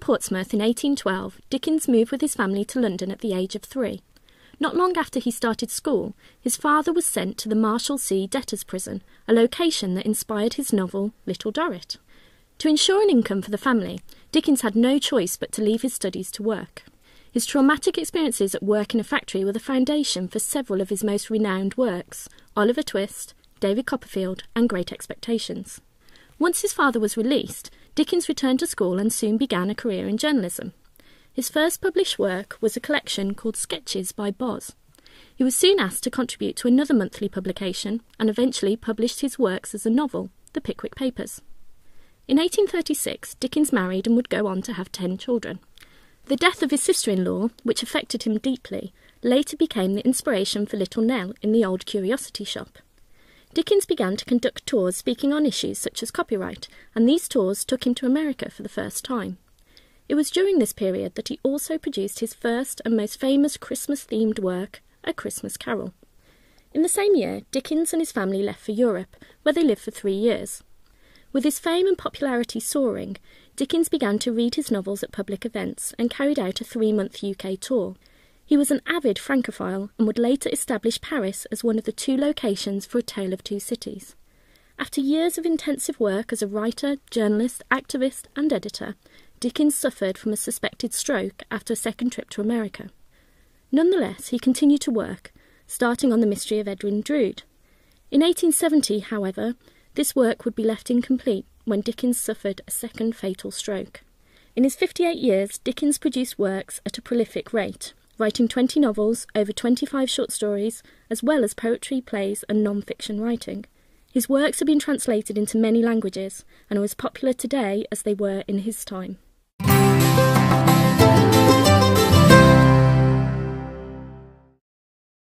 Portsmouth in 1812, Dickens moved with his family to London at the age of 3. Not long after he started school, his father was sent to the Marshalsea debtors' prison, a location that inspired his novel Little Dorrit. To ensure an income for the family, Dickens had no choice but to leave his studies to work. His traumatic experiences at work in a factory were the foundation for several of his most renowned works, Oliver Twist, David Copperfield, and Great Expectations. Once his father was released, Dickens returned to school and soon began a career in journalism. His first published work was a collection called Sketches by Boz. He was soon asked to contribute to another monthly publication and eventually published his works as a novel, The Pickwick Papers. In 1836, Dickens married and would go on to have 10 children. The death of his sister-in-law, which affected him deeply, later became the inspiration for Little Nell in the Old Curiosity Shop. Dickens began to conduct tours speaking on issues such as copyright, and these tours took him to America for the first time. It was during this period that he also produced his first and most famous Christmas-themed work, A Christmas Carol. In the same year, Dickens and his family left for Europe, where they lived for 3 years. With his fame and popularity soaring, Dickens began to read his novels at public events and carried out a 3-month UK tour. He was an avid Francophile and would later establish Paris as one of the 2 locations for A Tale of Two Cities. After years of intensive work as a writer, journalist, activist and editor, Dickens suffered from a suspected stroke after a second trip to America. Nonetheless, he continued to work, starting on The Mystery of Edwin Drood. In 1870, however, this work would be left incomplete when Dickens suffered a second fatal stroke. In his 58 years, Dickens produced works at a prolific rate, writing 20 novels, over 25 short stories, as well as poetry, plays and non-fiction writing. His works have been translated into many languages and are as popular today as they were in his time.